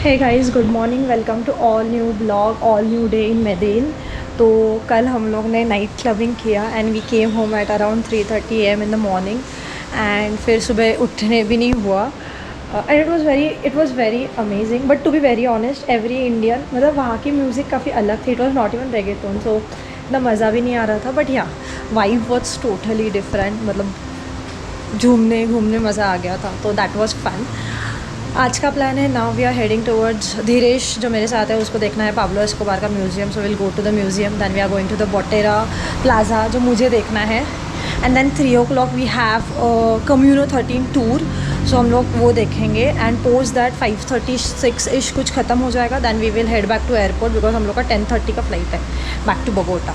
Hey guys, good morning. Welcome to all new blog, all new day in Medellin. तो कल हम लोग ने नाइट क्लबिंग किया and we came home at around 3:30 AM in the morning. And फिर सुबह उठने भी नहीं हुआ। And it was very amazing, but to be very honest, every Indian मतलब वहाँ की म्यूज़िक काफ़ी अलग थी। It was not even reggaeton, so इतना मज़ा भी नहीं आ रहा था। बट या वाइब वॉज टोटली डिफरेंट, मतलब झूमने घूमने मज़ा आ गया था। तो दैट वॉज फन। आज का प्लान है, now we are heading towards, Dhiresh जो मेरे साथ है उसको देखना है पाब्लो एस्कोबार का museum. So will go to the museum, then we are going to the Botero plaza जो मुझे देखना है। And then 3 o'clock we have Comuna 13 tour. सो हम लोग वो देखेंगे एंड पोस्ट दैट 5:36 इश कुछ ख़त्म हो जाएगा। Then we will head back to airport because हम लोग का 10:30 का फ्लाइट है back to Bogota.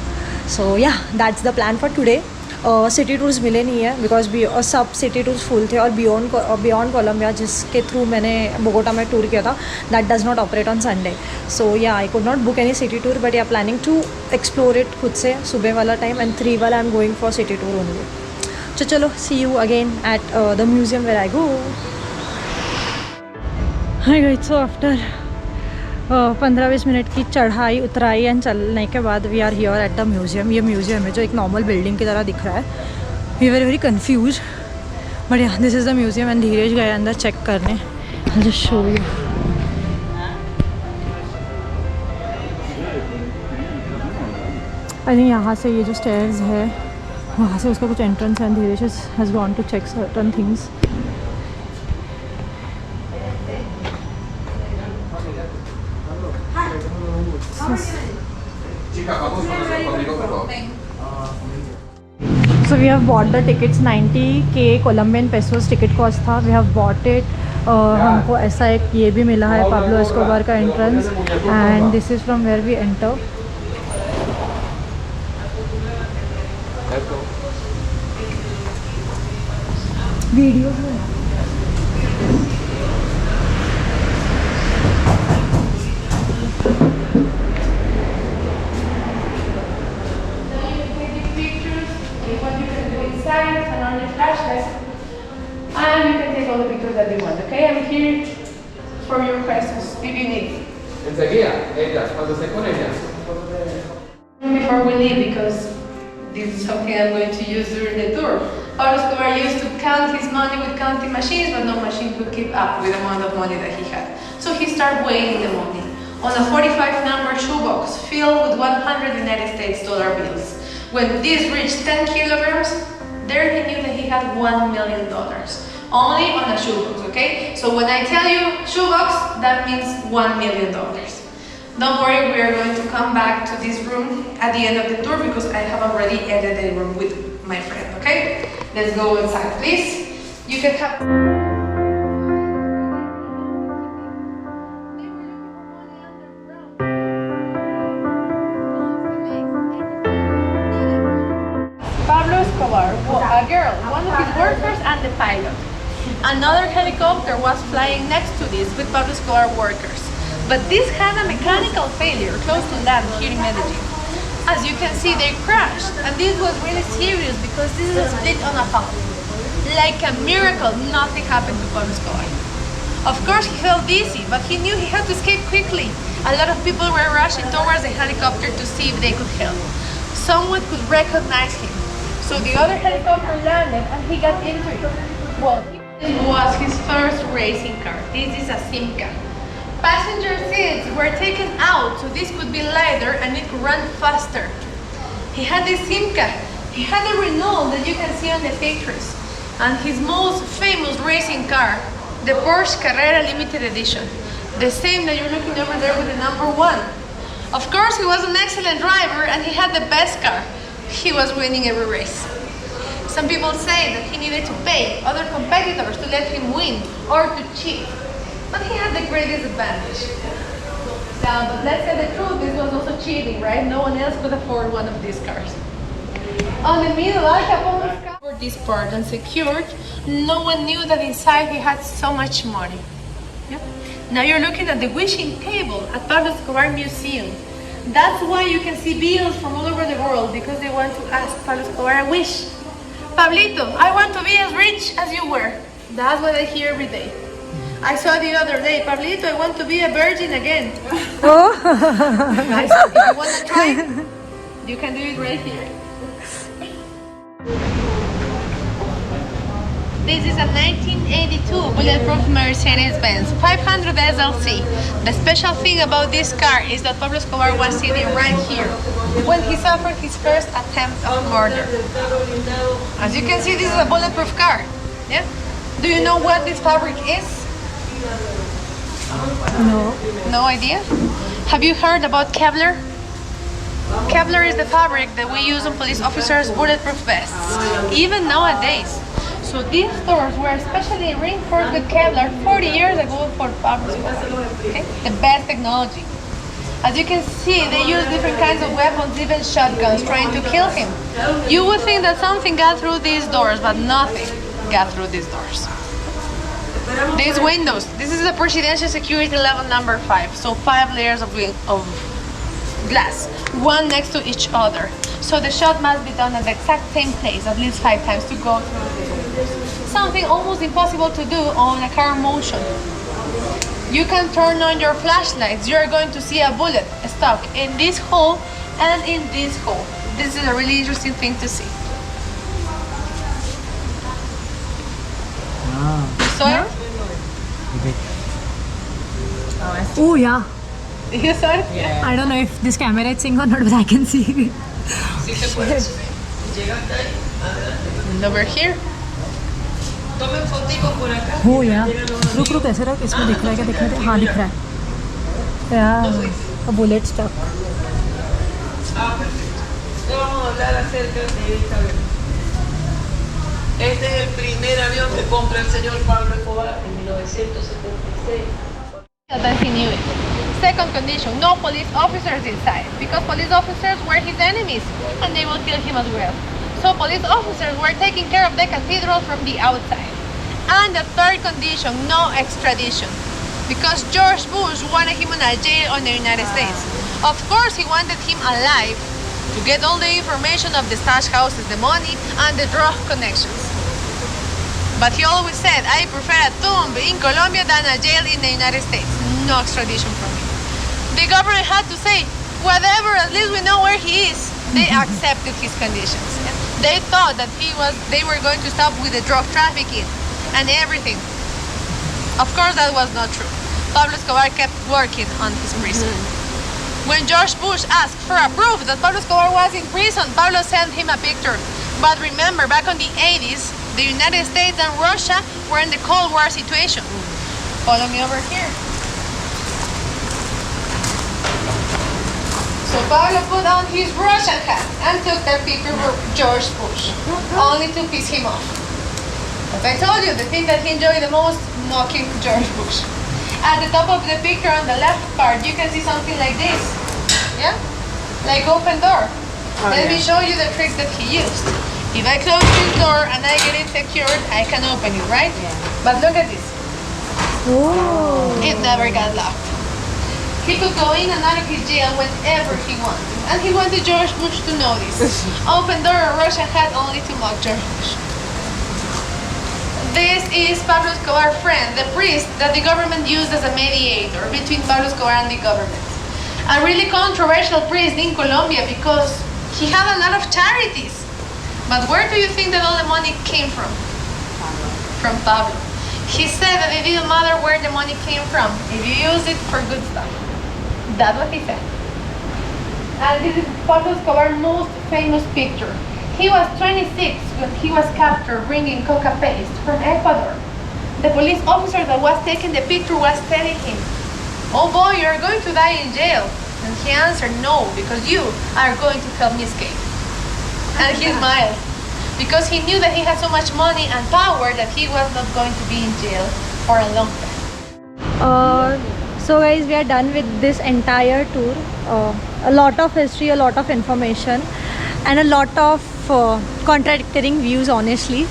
So yeah that's the plan for today. City tours मिले नहीं है बिकॉज सब सिटी टूर्स फुल थे। और बियॉन्ड कोलम्बिया जिसके थ्रू मैंने बोगोटा में टूर किया था, that does not operate on Sunday. So yeah I could not book any city tour, but yeah planning to explore it खुद से सुबह वाला टाइम, एंड 3 वाला I am going for city tour only. तो चलो, see you again at the museum where I go. Hi guys, so after 15-20 minute की चढ़ाई उतराई एंड चलने के बाद we are here at the museum. ये म्यूज़ियम है जो एक नॉर्मल बिल्डिंग की तरह दिख रहा है। We very very confuse, but yeah this is the museum. And Dheeraj गए अंदर चेक करने। I just show you. I think यहाँ से ये जो स्टेयर्स है वहाँ से उसका कुछ एंट्रेंस है। Dheeraj has gone to check certain things. So we have bought the tickets, 90K Colombian pesos ticket cost था। We have bought it। हमको ऐसा एक ये भी मिला है पाब्लो एस्कोबार का entrance, and this is from where we enter. Video and on your flashlight, and you can take all the pictures that you want. Okay, I'm here for your questions if you need. Enseguida, ella, cuando esté con ella. Before we leave, because this is something I'm going to use during the tour. Pablo Escobar used to count his money with counting machines, but no machine could keep up with the amount of money that he had. So he started weighing the money on a 45 number shoebox filled with 100 United States dollar bills. When this reached 10 kilograms, there he knew that he had $1 million only on a shoebox, okay? So when I tell you shoebox, that means $1 million. Don't worry, we are going to come back to this room at the end of the tour because I have already edited the room with my friend, okay? Let's go inside, please. You can have... Pablo Escobar, a girl, one of his workers and the pilot. Another helicopter was flying next to this with Pablo Escobar workers. But this had a mechanical failure close to land here in Medellin. As you can see, they crashed, and this was really serious because this is a split on a half. Like a miracle, nothing happened to Pablo Escobar. Of course, he felt dizzy, but he knew he had to escape quickly. A lot of people were rushing towards the helicopter to see if they could help. Someone could recognize him. So the other helicopter landed and he got into it. Well, this was his first racing car. This is a Simca. Passenger seats were taken out so this could be lighter and it could run faster. He had this Simca. He had a Renault that you can see on the pictures. And his most famous racing car, the Porsche Carrera Limited Edition. The same that you're looking over there with the number 1. Of course, he was an excellent driver and he had the best car. He was winning every race. Some people say that he needed to pay other competitors to let him win or to cheat. But he had the greatest advantage. Now, but let's say the truth, this was also cheating, right? No one else could afford one of these cars. On the middle, Al Capone's car for this part unsecured, no one knew that inside he had so much money. Yep. Now you're looking at the wishing table at Pablo Escobar Museum. That's why you can see bills from all over the world, because they want to ask Pablo Escobar a wish. Pablito, I want to be as rich as you were. That's what I hear every day. I saw the other day, Pablito, I want to be a virgin again. Oh. Guys, if you want to try, you can do it right here. This is a 1982 bulletproof Mercedes-Benz 500 SLC. The special thing about this car is that Pablo Escobar was sitting right here when he suffered his first attempt of murder. As you can see, this is a bulletproof car. Yeah? Do you know what this fabric is? No. No idea? Have you heard about Kevlar? Kevlar is the fabric that we use on police officers' bulletproof vests, even nowadays. So these doors were specially reinforced with Kevlar 40 years ago for Pablo Escobar. Okay? The best technology. As you can see, they use different kinds of weapons, even shotguns, trying to kill him. You would think that something got through these doors, but nothing got through these doors. These windows, this is the presidential security level number 5, so 5 layers of glass, one next to each other. So the shot must be done at the exact same place, at least 5 times to go through this window. Something almost impossible to do on a car motion. You can turn on your flashlights, you are going to see a bullet stuck in this hole and in this hole. This is a really interesting thing to see. So Oh yeah. you saw it? I don't know if this camera is seeing or not, but I can see. And over here. Oh yeah. रुक ऐसे रख, इसमें दिख रहा है क्या? दिख रहा है? हाँ दिख रहा है. Yeah, a bullet stuck. Vamos a hablar acerca de esta avión. Este es el primer avión que compra el señor Pablo Escobar en 1976. That he knew it. Second condition, no police officers inside, because police officers were his enemies and they will kill him as well. So police officers were taking care of the cathedral from the outside. And the third condition, no extradition, because George Bush wanted him in a jail in the United States. Of course, he wanted him alive to get all the information of the stash houses, the money, and the drug connections. But he always said, I prefer a tomb in Colombia than a jail in the United States. No extradition from him. The government had to say, whatever, at least we know where he is. They accepted his conditions. They thought that they were going to stop with the drug trafficking and everything. Of course, that was not true. Pablo Escobar kept working on his prison. When George Bush asked for a proof that Pablo Escobar was in prison, Pablo sent him a picture. But remember, back in the 80s, the United States and Russia were in the Cold War situation. Follow me over here. So Pablo put on his Russian hat and took that picture for George Bush, only to piss him off. As I told you, the thing that he enjoyed the most, mocking George Bush. At the top of the picture on the left part, you can see something like this. Yeah? Like open door. Let me show you the trick that he used. If I close this door and I get it secured, I can open it, right? Yeah. But look at this. Oh. It never got locked. He could go in and out of his jail whenever he wanted. And he wanted George Bush to know this. Open door or Russian hat only to mock George Bush. This is Pablo Escobar's friend, the priest that the government used as a mediator between Pablo Escobar and the government. A really controversial priest in Colombia because he had a lot of charities. But where do you think that all the money came from? From Pablo. He said that it didn't matter where the money came from, if you use it for good stuff. That's what he said. And this is Pablo Escobar's most famous picture. He was 26 when he was captured bringing coca paste from Ecuador. The police officer that was taking the picture was telling him, "Oh boy, you're going to die in jail." And he answered, "No, because you are going to help me escape." And he smiled, because he knew that he had so much money and power that he was not going to be in jail for a long time. So guys, we are done with this entire tour. A lot of history, a lot of information, and a lot of contradicting views, honestly.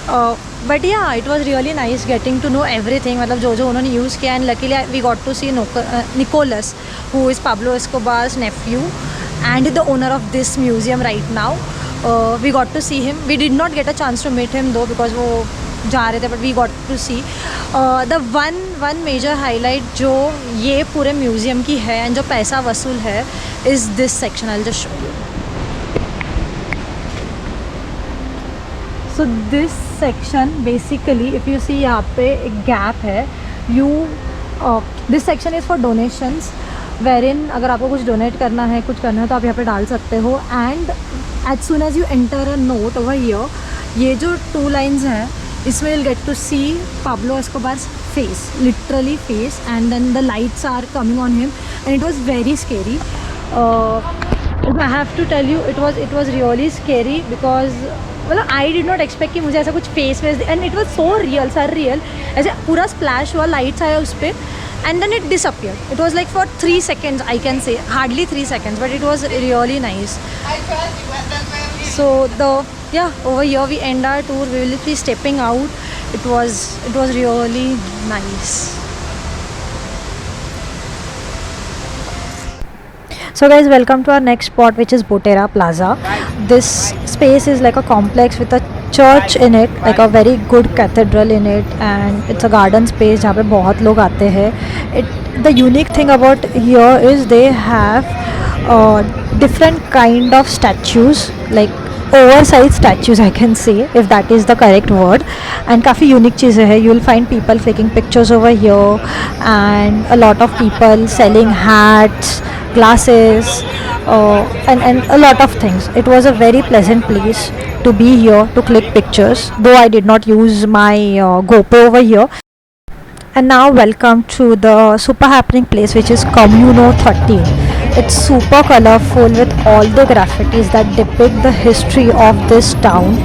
But yeah, it was really nice getting to know everything. मतलब जो उन्होंने use किया, and luckily we got to see Nicholas, who is Pablo Escobar's nephew and the owner of this museum right now. We got to see him. We did not get a chance to meet him though because वो जा रहे थे, but we got to see. The one major highlight जो ये पूरे museum की है and जो पैसा वसूल है is this section. I just show you. So this section basically if you see यहाँ पे एक गैप है। This section is for donations wherein अगर आपको कुछ डोनेट करना है कुछ करना है तो आप यहाँ पे डाल सकते हो। And as soon as you enter a note over here ये जो 2 लाइन्स हैं इसमें you'll get to see Pablo Escobar's face, literally face, and then the lights are coming on him and it was very scary. I have to tell you it was really scary because मतलब I did not expect कि मुझे ऐसा कुछ face and it was so real, surreal. ऐसे पूरा splash हुआ, lights आया उस पर and then it disappeared. It was like for 3 seconds I can say, hardly 3 seconds, but it was really nice. So over here we end our tour. We will be stepping out. It was really nice. So guys, welcome to our next spot, which is Botera Plaza. This space is like a complex with a church in it, like a very good cathedral in it, and it's a garden space जहाँ पे बहुत लोग आते हैं. The unique thing about here is they have different kind of statues, like oversized statues I can say, if that is the correct word, and काफ़ी unique चीज़ें हैं. You will find people taking pictures over here and a lot of people selling hats, glasses, and a lot of things. It was a very pleasant place to be here to click pictures, though I did not use my GoPro over here. And now welcome to the super happening place, which is Communo 13. It's super colorful with all the graffitis that depict the history of this town.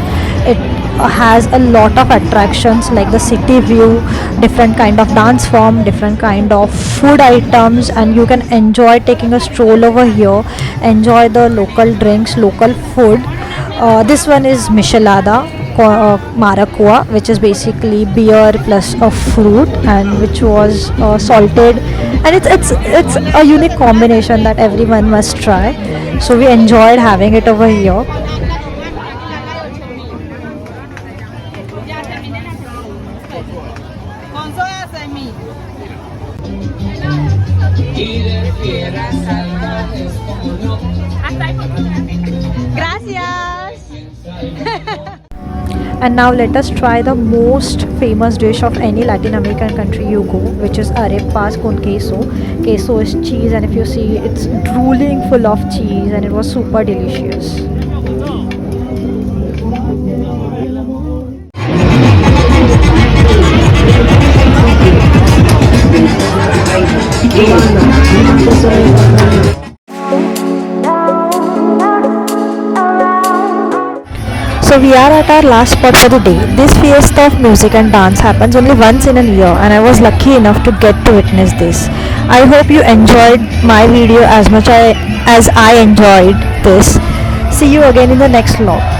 It has a lot of attractions like the city view, different kind of dance form, different kind of food items, and you can enjoy taking a stroll over here, enjoy the local drinks, local food. This one is Michelada Maracuja, which is basically beer plus a fruit and which was salted, and it's a unique combination that everyone must try. So we enjoyed having it over here. And now let us try the most famous dish of any Latin American country you go, which is arepas con queso. Queso is cheese, and if you see, it's drooling full of cheese, and it was super delicious. So we are at our last spot for the day. This fiesta of music and dance happens only once in a year, and I was lucky enough to get to witness this. I hope you enjoyed my video as much as I enjoyed this. See you again in the next vlog.